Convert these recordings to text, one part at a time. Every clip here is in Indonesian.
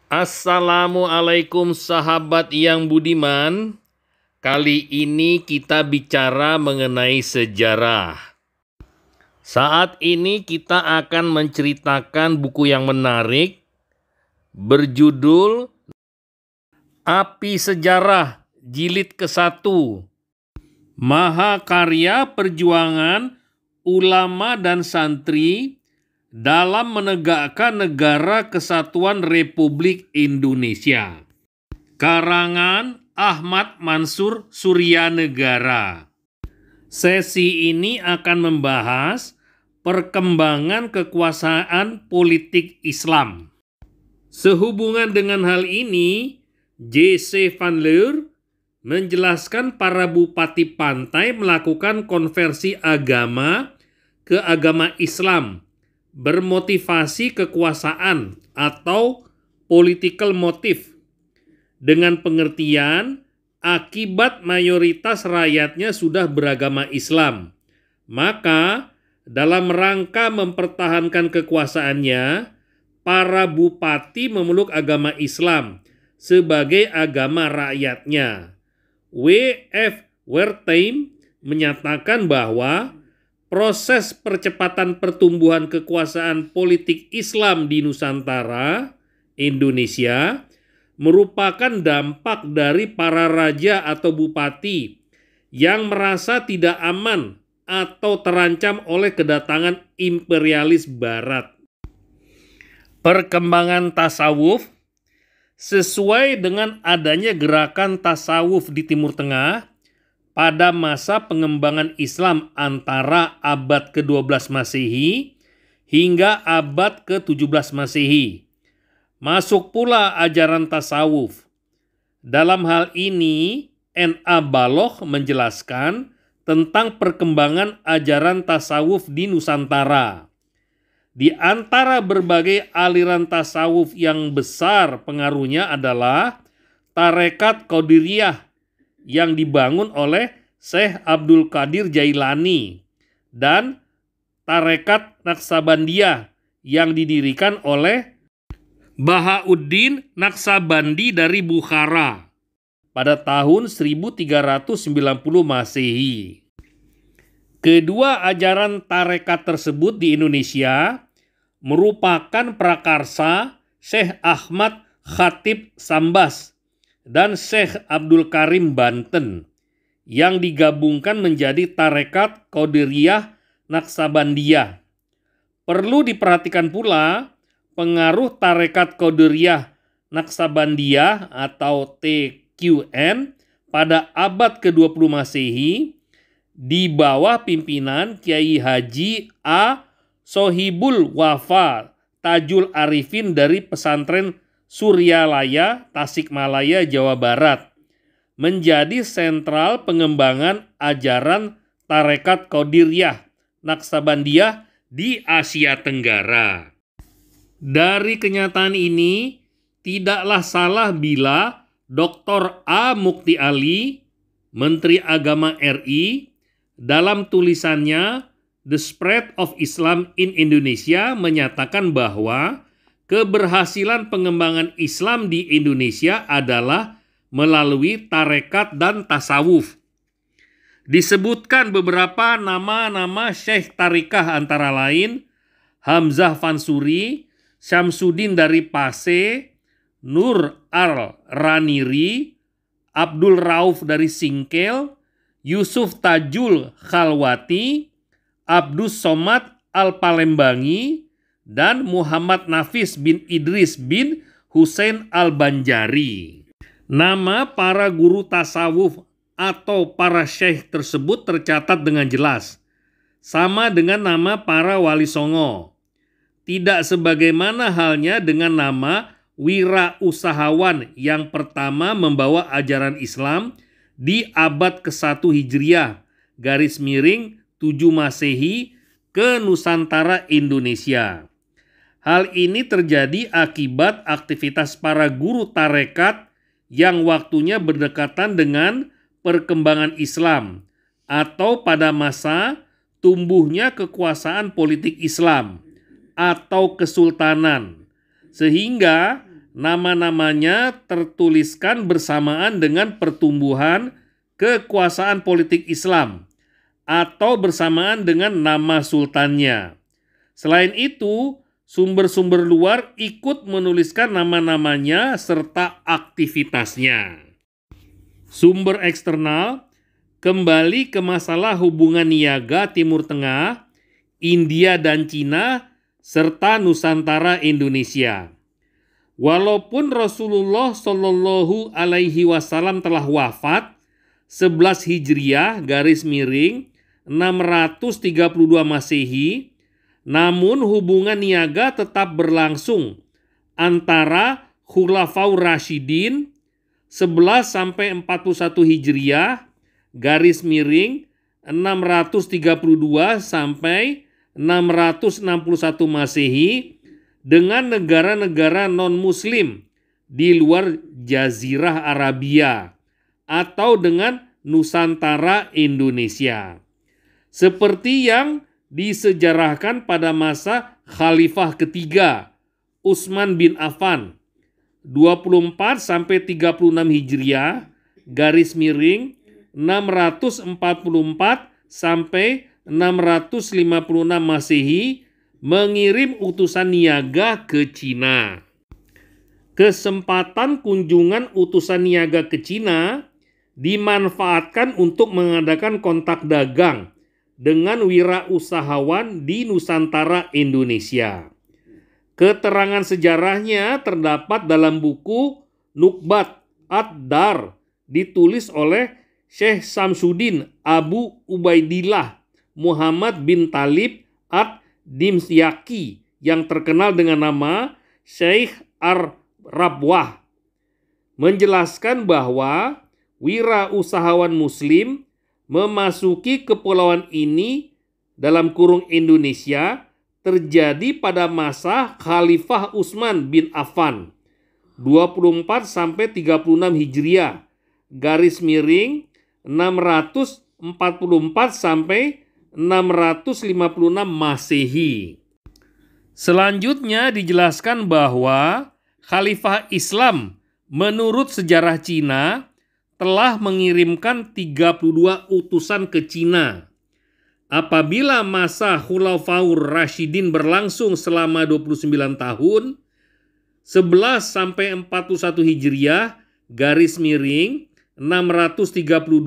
Assalamualaikum sahabat yang budiman. Kali ini kita bicara mengenai sejarah. Saat ini kita akan menceritakan buku yang menarik berjudul Api Sejarah Jilid ke-1. Mahakarya perjuangan ulama dan santri dalam menegakkan negara kesatuan Republik Indonesia. Karangan Ahmad Mansur Suryanegara. Sesi ini akan membahas perkembangan kekuasaan politik Islam. Sehubungan dengan hal ini, J.C. van Leur menjelaskan para bupati pantai melakukan konversi agama ke agama Islam bermotivasi kekuasaan atau political motive dengan pengertian akibat mayoritas rakyatnya sudah beragama Islam, maka dalam rangka mempertahankan kekuasaannya, para bupati memeluk agama Islam sebagai agama rakyatnya. W.F. Wertheim menyatakan bahwa proses percepatan pertumbuhan kekuasaan politik Islam di Nusantara, Indonesia, merupakan dampak dari para raja atau bupati yang merasa tidak aman atau terancam oleh kedatangan imperialis Barat. Perkembangan tasawuf. Sesuai dengan adanya gerakan tasawuf di Timur Tengah, pada masa pengembangan Islam antara abad ke-12 Masehi hingga abad ke-17 Masehi. Masuk pula ajaran tasawuf. Dalam hal ini, N.A. Balogh menjelaskan tentang perkembangan ajaran tasawuf di Nusantara. Di antara berbagai aliran tasawuf yang besar pengaruhnya adalah Tarekat Qadiriyah yang dibangun oleh Syekh Abdul Qadir Jailani dan Tarekat Naqsabandiyah yang didirikan oleh Bahauddin Naqsabandi dari Bukhara pada tahun 1390 Masehi. Kedua ajaran tarekat tersebut di Indonesia merupakan prakarsa Syekh Ahmad Khatib Sambas dan Syekh Abdul Karim Banten yang digabungkan menjadi Tarekat Qadiriyah Naqsabandiyah. Perlu diperhatikan pula pengaruh Tarekat Qadiriyah Naqsabandiyah atau TQN pada abad ke-20 Masehi di bawah pimpinan Kiai Haji A. Sohibul Wafa Tajul Arifin dari pesantren Suryalaya, Tasikmalaya, Jawa Barat, menjadi sentral pengembangan ajaran Tarekat Qadiriyah Naqsabandiyah di Asia Tenggara. Dari kenyataan ini, tidaklah salah bila Dr. A. Mukti Ali, Menteri Agama RI, dalam tulisannya The Spread of Islam in Indonesia menyatakan bahwa keberhasilan pengembangan Islam di Indonesia adalah melalui tarekat dan tasawuf. Disebutkan beberapa nama-nama syekh tarikah antara lain Hamzah Fansuri, Syamsuddin dari Pase, Nur al-Raniri, Abdul Rauf dari Singkel, Yusuf Tajul Khalwati, Abdus Somad Al-Palembangi, dan Muhammad Nafis bin Idris bin Husain Al-Banjari. Nama para guru tasawuf atau para syekh tersebut tercatat dengan jelas, sama dengan nama para wali songo. Tidak sebagaimana halnya dengan nama wirausahawan yang pertama membawa ajaran Islam di abad ke-1 Hijriah, garis miring 7 Masehi ke Nusantara Indonesia. Hal ini terjadi akibat aktivitas para guru tarekat yang waktunya berdekatan dengan perkembangan Islam atau pada masa tumbuhnya kekuasaan politik Islam atau kesultanan, sehingga nama-namanya tertuliskan bersamaan dengan pertumbuhan kekuasaan politik Islam atau bersamaan dengan nama sultannya. Selain itu, sumber-sumber luar ikut menuliskan nama-namanya serta aktivitasnya. Sumber eksternal kembali ke masalah hubungan niaga Timur Tengah, India dan Cina, serta Nusantara Indonesia. Walaupun Rasulullah Shallallahu Alaihi Wasallam telah wafat 11 Hijriah _632 Masehi, namun hubungan niaga tetap berlangsung antara Khulafaur Rasyidin 11-41 Hijriah _632 sampai 661 Masehi dengan negara-negara non-muslim di luar Jazirah Arabia atau dengan Nusantara Indonesia. Seperti yang disejarahkan pada masa Khalifah ketiga Utsman bin Affan 24-36 Hijriah _644 sampai 656 Masehi mengirim utusan niaga ke Cina. Kesempatan kunjungan utusan niaga ke Cina dimanfaatkan untuk mengadakan kontak dagang dengan wirausahawan di Nusantara Indonesia. Keterangan sejarahnya terdapat dalam buku Nukbat ad-Dar ditulis oleh Syekh Samsuddin Abu Ubaidillah Muhammad bin Talib ad-Dimsyaki yang terkenal dengan nama Syekh Ar-Rabwah, menjelaskan bahwa wirausahawan muslim memasuki kepulauan ini dalam kurung Indonesia terjadi pada masa Khalifah Utsman bin Affan 24-36 Hijriah _644 sampai 656 Masehi. Selanjutnya dijelaskan bahwa Khalifah Islam menurut sejarah Cina telah mengirimkan 32 utusan ke Cina. Apabila masa Khulafaur Rasyidin berlangsung selama 29 tahun, 11-41 Hijriah _632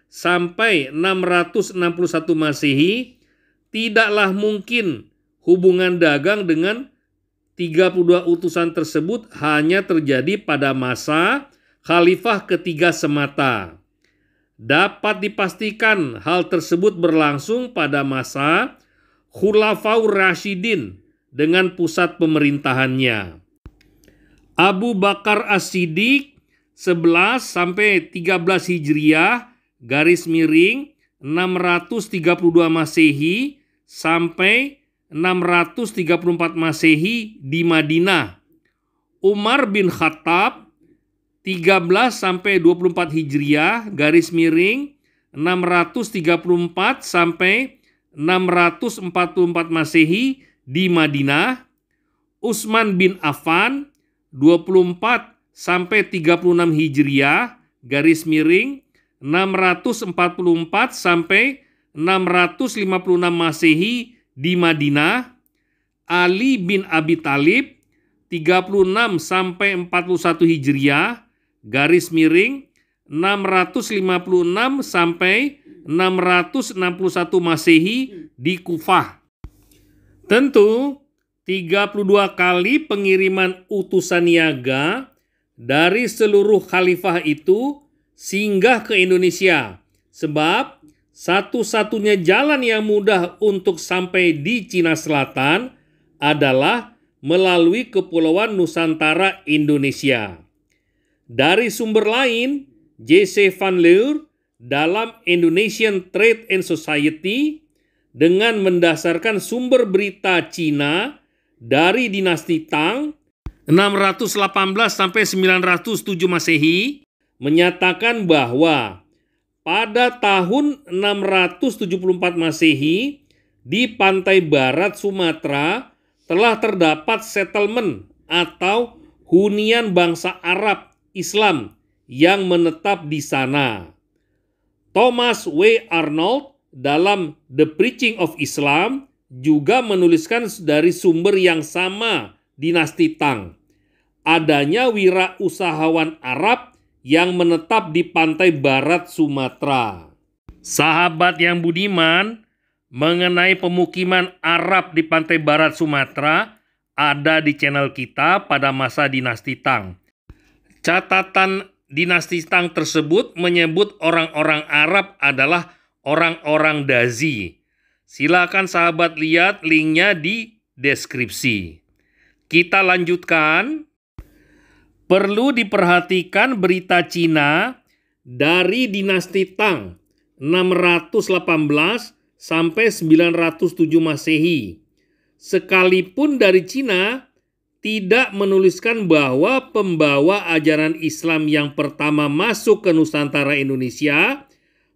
sampai 661 Masehi, tidaklah mungkin hubungan dagang dengan 32 utusan tersebut hanya terjadi pada masa Khalifah ketiga semata. Dapat dipastikan hal tersebut berlangsung pada masa Khulafaur Rasyidin dengan pusat pemerintahannya. Abu Bakar As-Siddiq 11-13 Hijriah _632 Masehi sampai 634 Masehi di Madinah. Umar bin Khattab 13-24 Hijriah _634 sampai 644 Masehi di Madinah. Utsman bin Affan 24-36 Hijriah _644 sampai 656 Masehi di Madinah. Ali bin Abi Thalib 36-41 Hijriah _656 sampai 661 Masehi di Kufah. Tentu 32 kali pengiriman utusan niaga dari seluruh khalifah itu singgah ke Indonesia, sebab satu-satunya jalan yang mudah untuk sampai di Cina Selatan adalah melalui Kepulauan Nusantara Indonesia. Dari sumber lain, J.C. Van Leur dalam Indonesian Trade and Society dengan mendasarkan sumber berita Cina dari dinasti Tang 618-907 Masehi menyatakan bahwa pada tahun 674 Masehi di pantai barat Sumatera telah terdapat settlement atau hunian bangsa Arab Islam yang menetap di sana. Thomas W. Arnold dalam The Preaching of Islam juga menuliskan dari sumber yang sama dinasti Tang. Adanya wirausahawan Arab yang menetap di pantai barat Sumatera. Sahabat yang budiman, mengenai pemukiman Arab di pantai barat Sumatera ada di channel kita pada masa dinasti Tang. Catatan dinasti Tang tersebut menyebut orang-orang Arab adalah orang-orang Dazi. Silakan sahabat lihat linknya di deskripsi. Kita lanjutkan. Perlu diperhatikan berita Cina dari dinasti Tang 618 sampai 907 Masehi. Sekalipun dari Cina tidak menuliskan bahwa pembawa ajaran Islam yang pertama masuk ke Nusantara Indonesia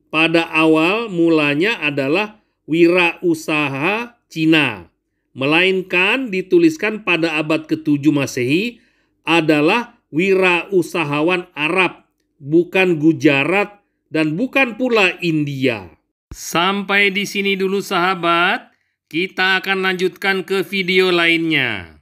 pada awal mulanya adalah wirausaha Cina, melainkan dituliskan pada abad ke-7 Masehi adalah wirausahawan Arab, bukan Gujarat dan bukan pula India. Sampai di sini dulu sahabat, kita akan lanjutkan ke video lainnya.